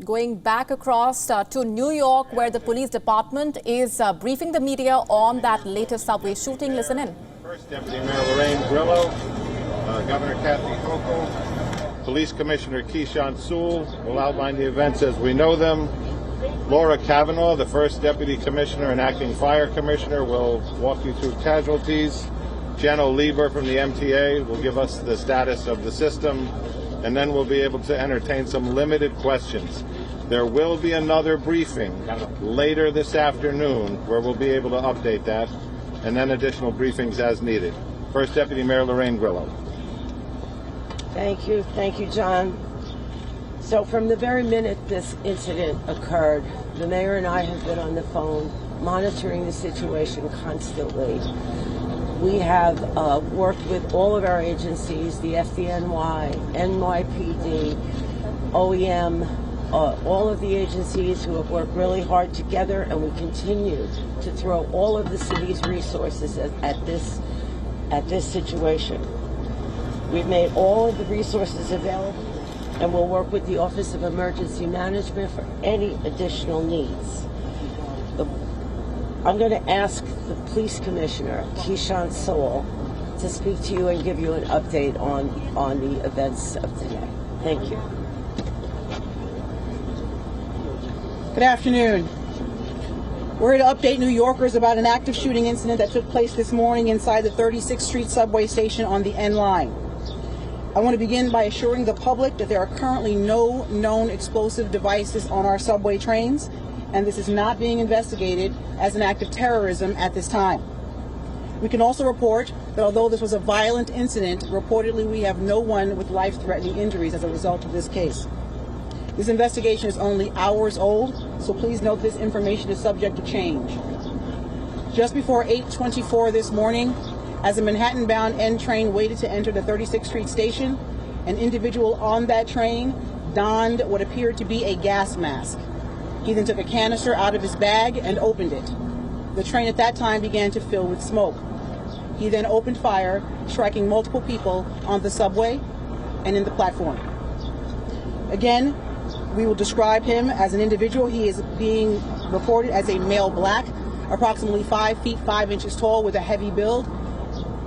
Going back across to New York, where the police department is briefing the media on that latest subway shooting. Listen in. First, Deputy Mayor Lorraine Grillo, Governor Kathy Hochul, Police Commissioner Keyshawn Sewell will outline the events as we know them. Laura Kavanaugh, the First Deputy Commissioner and Acting Fire Commissioner, will walk you through casualties. Jeno Lieber from the MTA will give us the status of the system, and then we'll be able to entertain some limited questions. There will be another briefing later this afternoon where we'll be able to update that, and then additional briefings as needed. First Deputy Mayor Lorraine Grillo. Thank you, John. So from the very minute this incident occurred, the mayor and I have been on the phone monitoring the situation constantly. We have worked with all of our agencies, the FDNY, NYPD, OEM, all of the agencies who have worked really hard together, and we continue to throw all of the city's resources at this situation. We've made all of the resources available, and we'll work with the Office of Emergency Management for any additional needs. I'm going to ask the Police Commissioner, Keyshawn Sewell, to speak to you and give you an update on the events of today. Thank you. Good afternoon. We're here to update New Yorkers about an active shooting incident that took place this morning inside the 36th Street subway station on the N line. I want to begin by assuring the public that there are currently no known explosive devices on our subway trains, and this is not being investigated as an act of terrorism at this time. We can also report that although this was a violent incident, reportedly we have no one with life-threatening injuries as a result of this case. This investigation is only hours old, so please note this information is subject to change. Just before 8:24 this morning, as a Manhattan-bound N train waited to enter the 36th Street station, an individual on that train donned what appeared to be a gas mask. He then took a canister out of his bag and opened it. The train at that time began to fill with smoke. He then opened fire, striking multiple people on the subway and in the platform. Again, we will describe him as an individual. He is being reported as a male black, approximately 5 feet 5 inches tall with a heavy build.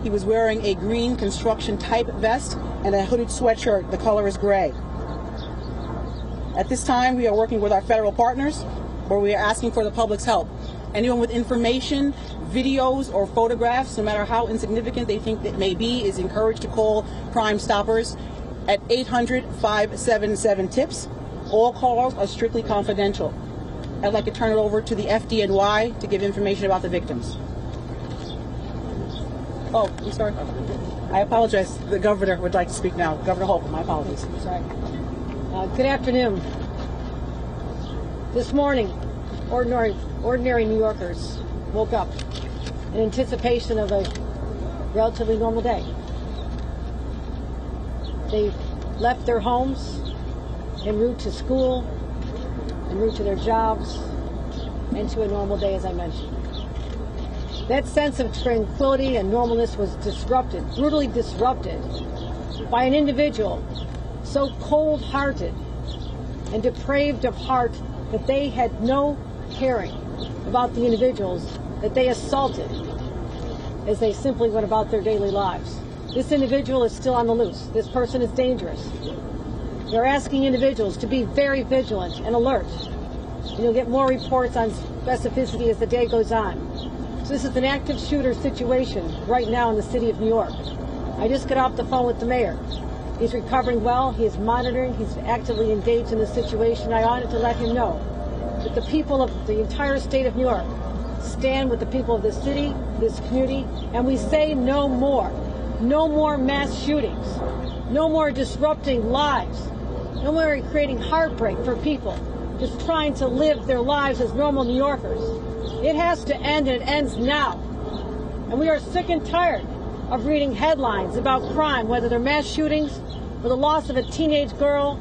He was wearing a green construction type vest and a hooded sweatshirt. The color is gray. At this time, we are working with our federal partners, where we are asking for the public's help. Anyone with information, videos, or photographs, no matter how insignificant they think that may be, is encouraged to call Crime Stoppers at 800-577-TIPS. All calls are strictly confidential. I'd like to turn it over to the FDNY to give information about the victims. Oh, I'm sorry. I apologize. The governor would like to speak now. Governor Hochul, my apologies. Sorry. Good afternoon. This morning, ordinary New Yorkers woke up in anticipation of a relatively normal day. They left their homes en route to school, en route to their jobs, and to a normal day, as I mentioned. That sense of tranquility and normalness was disrupted, brutally disrupted, by an individual so cold-hearted and depraved of heart that they had no caring about the individuals that they assaulted as they simply went about their daily lives. This individual is still on the loose. This person is dangerous. They're asking individuals to be very vigilant and alert. And you'll get more reports on specificity as the day goes on. So this is an active shooter situation right now in the city of New York. I just got off the phone with the mayor. He's recovering well. He is monitoring. He's actively engaged in the situation. I wanted to let him know that the people of the entire state of New York stand with the people of this city, this community, and we say no more. No more mass shootings. No more disrupting lives. No more creating heartbreak for people just trying to live their lives as normal New Yorkers. It has to end, and it ends now. And we are sick and tired of reading headlines about crime, whether they're mass shootings or the loss of a teenage girl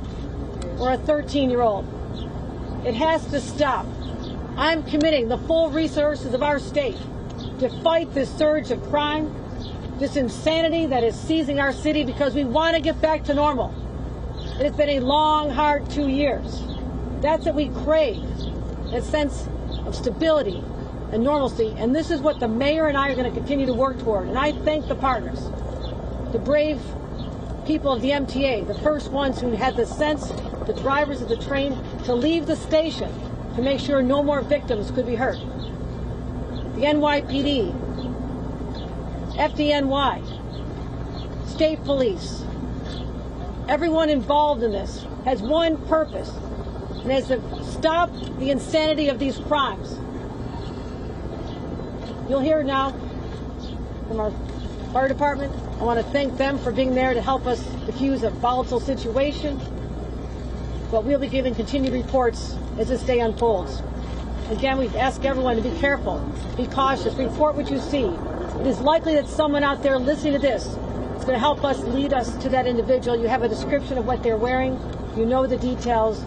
or a 13-year-old. It has to stop. I'm committing the full resources of our state to fight this surge of crime, this insanity that is seizing our city, because we want to get back to normal. It has been a long, hard 2 years. That's what we crave, that sense of stability and normalcy. And this is what the mayor and I are going to continue to work toward. And I thank the partners, the brave people of the MTA, the first ones who had the sense, the drivers of the train, to leave the station to make sure no more victims could be hurt. The NYPD, FDNY, state police, everyone involved in this has one purpose, and is to stop the insanity of these crimes. You'll hear now from our fire department. I want to thank them for being there to help us diffuse a volatile situation, but we'll be giving continued reports as this day unfolds. Again, we ask everyone to be careful, be cautious, report what you see. It is likely that someone out there listening to this is going to help us, lead us to that individual. You have a description of what they're wearing. You know the details.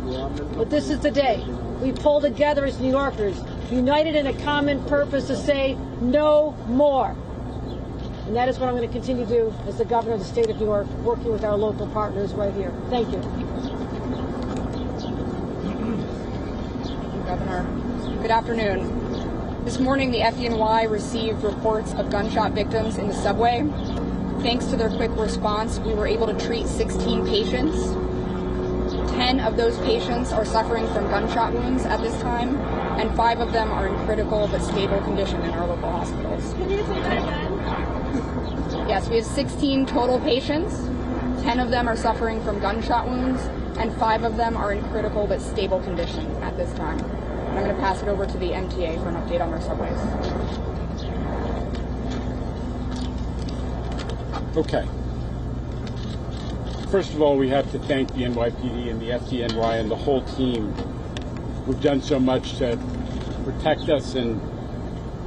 But this is the day we pull together as New Yorkers, united in a common purpose to say no more. And that is what I'm going to continue to do as the governor of the state of New York, working with our local partners right here. Thank you. Governor. Good afternoon. This morning, the FDNY received reports of gunshot victims in the subway. Thanks to their quick response, we were able to treat 16 patients. 10 of those patients are suffering from gunshot wounds at this time, and 5 of them are in critical but stable condition in our local hospitals. Can you say that again? Yes, we have 16 total patients. 10 of them are suffering from gunshot wounds, and 5 of them are in critical but stable condition at this time. And I'm going to pass it over to the MTA for an update on our subways. Okay. First of all, we have to thank the NYPD and the FDNY and the whole team who've done so much to protect us and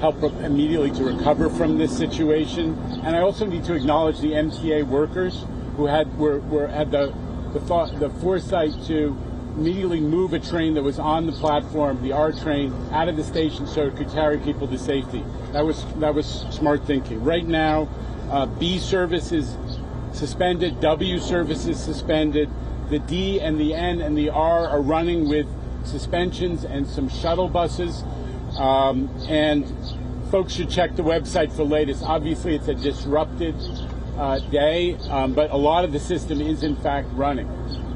help immediately to recover from this situation. And I also need to acknowledge the MTA workers who had the foresight to immediately move a train that was on the platform, the R train, out of the station so it could carry people to safety. That was smart thinking. Right now, B service is suspended, W service is suspended. The D and the N and the R are running with suspensions and some shuttle buses. And folks should check the website for latest. Obviously, it's a disrupted day, but a lot of the system is in fact running.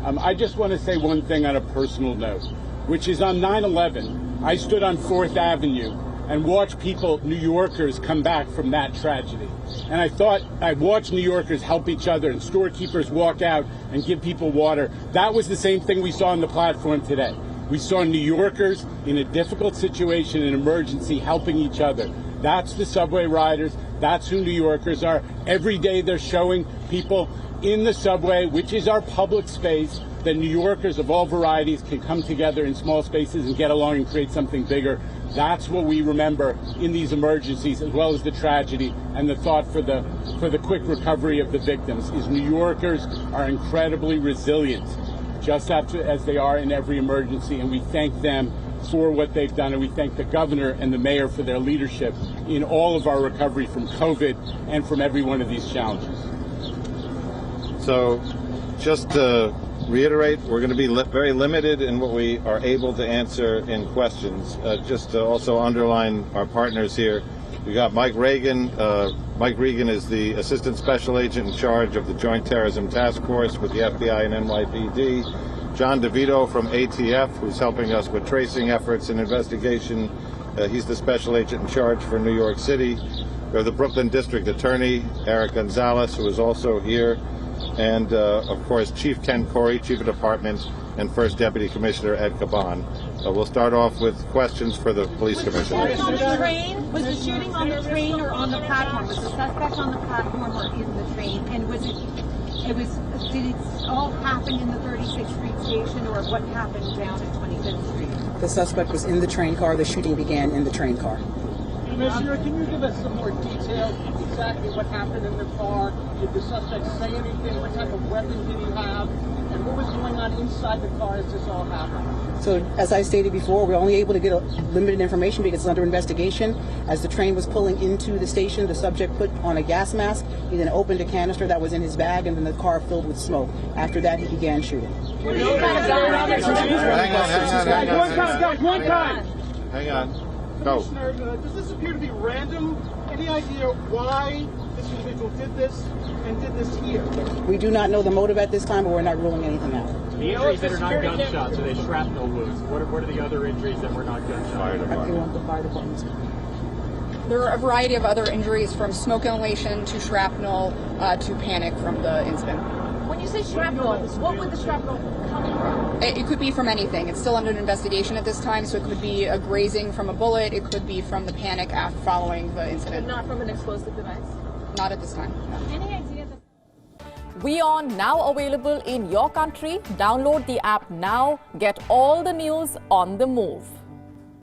I just want to say one thing on a personal note, which is on 9/11, I stood on 4th Avenue and watched people, New Yorkers, come back from that tragedy. And I thought I'd watch New Yorkers help each other and storekeepers walk out and give people water. That was the same thing we saw on the platform today. We saw New Yorkers in a difficult situation, an emergency, helping each other. That's the subway riders. That's who New Yorkers are. Every day they're showing people in the subway, which is our public space, that New Yorkers of all varieties can come together in small spaces and get along and create something bigger. That's what we remember in these emergencies, as well as the tragedy and the thought for the quick recovery of the victims, is New Yorkers are incredibly resilient, just as they are in every emergency, and we thank them for what they've done, and we thank the governor and the mayor for their leadership in all of our recovery from COVID and from every one of these challenges. So, just to reiterate, we're going to be very limited in what we are able to answer in questions. Just to also underline our partners here, we got Mike Regan. Mike Regan is the Assistant Special Agent in charge of the Joint Terrorism Task Force with the FBI and NYPD. John DeVito from ATF, who's helping us with tracing efforts and investigation. He's the Special Agent in charge for New York City. We have the Brooklyn District Attorney, Eric Gonzalez, who is also here. And, of course, Chief Ken Corey, Chief of Department, and First Deputy Commissioner Ed Caban. We'll start off with questions for the Police Commissioner. Was the train? Was the shooting on the train or on the platform? Was the suspect on the platform or in the train? And did it all happen in the 36th Street station, or what happened down at 25th Street? The suspect was in the train car. The shooting began in the train car. Commissioner, can you give us some more details exactly what happened in the car? Did the suspect say anything? What type of weapon did he have? And what was going on inside the car as this all happened? So as I stated before, we're only able to get limited information because it's under investigation. As the train was pulling into the station, the subject put on a gas mask. He then opened a canister that was in his bag, and then the car filled with smoke. After that, he began shooting. Hang on. Go. Commissioner, does this appear to be random? Any idea why this individual did this and did this here? We do not know the motive at this time, but we're not ruling anything out. The injuries that are not gunshots, are they shrapnel wounds? What are the other injuries that were not gunshots? There are a variety of other injuries, from smoke inhalation to shrapnel to panic from the incident. When you say shrapnel, what would the shrapnel come from? It could be from anything. It's still under investigation at this time, so it could be a grazing from a bullet. It could be from the panic after following the incident. But not from an explosive device? Not at this time. No. Any idea that... WION now available in your country. Download the app now. Get all the news on the move.